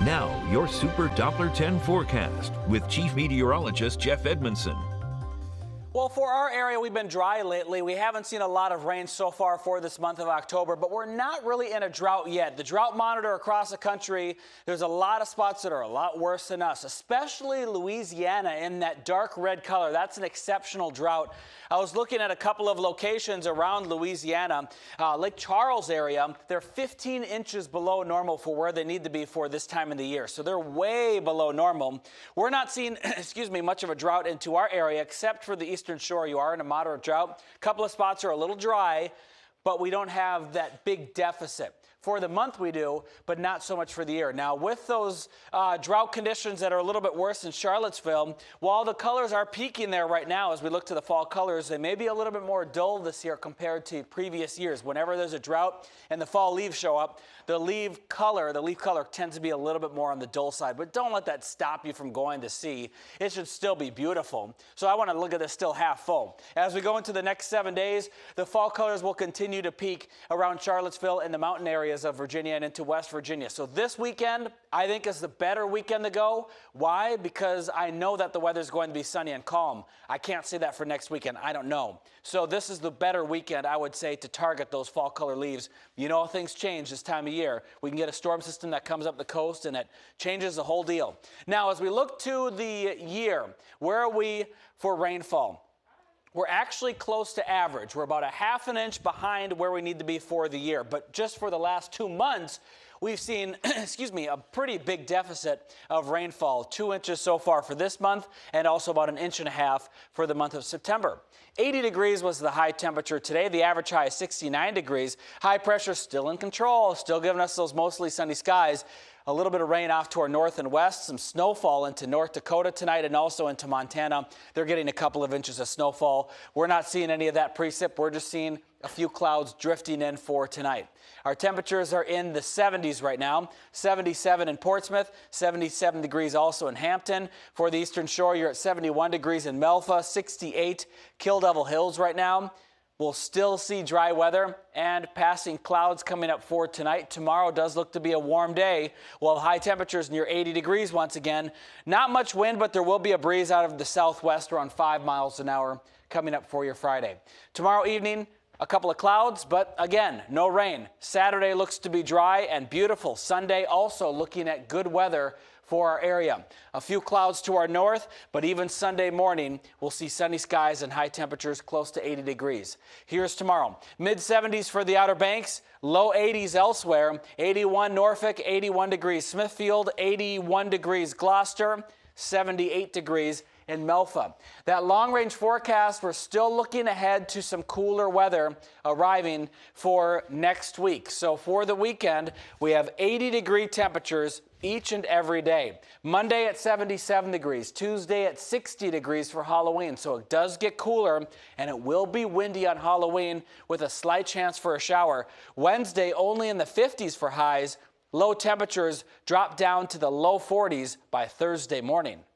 Now, your Super Doppler 10 forecast with Chief Meteorologist Jeff Edmondson. Well, for our area, we've been dry lately. We haven't seen a lot of rain so far for this month of October, but we're not really in a drought yet. The drought monitor across the country, there's a lot of spots that are a lot worse than us, especially Louisiana in that dark red color. That's an exceptional drought. I was looking at a couple of locations around Louisiana, Lake Charles area. They're 15 inches below normal for where they need to be for this time of the year. So they're way below normal. We're not seeing, much of a drought into our area, except for the eastern shore. You are in a moderate drought. A couple of spots are a little dry, but we don't have that big deficit. For the month we do, but not so much for the year. Now, with those drought conditions that are a little bit worse in Charlottesville, while the colors are peaking there right now as we look to the fall colors, they may be a little bit more dull this year compared to previous years. Whenever there's a drought and the fall leaves show up, the leaf color tends to be a little bit more on the dull side. But don't let that stop you from going to see. It should still be beautiful. So I want to look at this still half full. As we go into the next 7 days, the fall colors will continue to peak around Charlottesville and the mountain areas of Virginia and into West Virginia. So this weekend, I think, is the better weekend to go. Why? Because I know that the weather is going to be sunny and calm. I can't say that for next weekend. I don't know. So this is the better weekend, I would say, to target those fall color leaves. You know, things change this time of year. We can get a storm system that comes up the coast and it changes the whole deal. Now, as we look to the year, where are we for rainfall? We're actually close to average. We're about a half an inch behind where we need to be for the year. But just for the last 2 months, we've seen, a pretty big deficit of rainfall. 2 inches so far for this month, and also about 1.5 inches for the month of September. 80 degrees was the high temperature today. The average high is 69 degrees. High pressure still in control, still giving us those mostly sunny skies. A little bit of rain off to our north and west, some snowfall into North Dakota tonight and also into Montana. They're getting a couple of inches of snowfall. We're not seeing any of that precip. We're just seeing a few clouds drifting in for tonight. Our temperatures are in the 70s right now. 77 in Portsmouth, 77 degrees also in Hampton. For the Eastern Shore, you're at 71 degrees in Melfa, 68 Kill Devil Hills right now. We'll still see dry weather and passing clouds coming up for tonight. Tomorrow does look to be a warm day. We'll have high temperatures near 80 degrees once again. Not much wind, but there will be a breeze out of the southwest around 5 miles an hour coming up for your Friday. Tomorrow evening, a couple of clouds, but again, no rain. Saturday looks to be dry and beautiful. Sunday also looking at good weather for our area. A few clouds to our north, but even Sunday morning, we'll see sunny skies and high temperatures close to 80 degrees. Here's tomorrow. Mid-70s for the Outer Banks, low 80s elsewhere. 81 Norfolk, 81 degrees Smithfield, 81 degrees Gloucester, 78 degrees in Melfa. That long-range forecast, we're still looking ahead to some cooler weather arriving for next week. So for the weekend, we have 80-degree temperatures each and every day. Monday at 77 degrees, Tuesday at 60 degrees for Halloween. So it does get cooler, and it will be windy on Halloween with a slight chance for a shower. Wednesday only in the 50s for highs. Low temperatures drop down to the low 40s by Thursday morning.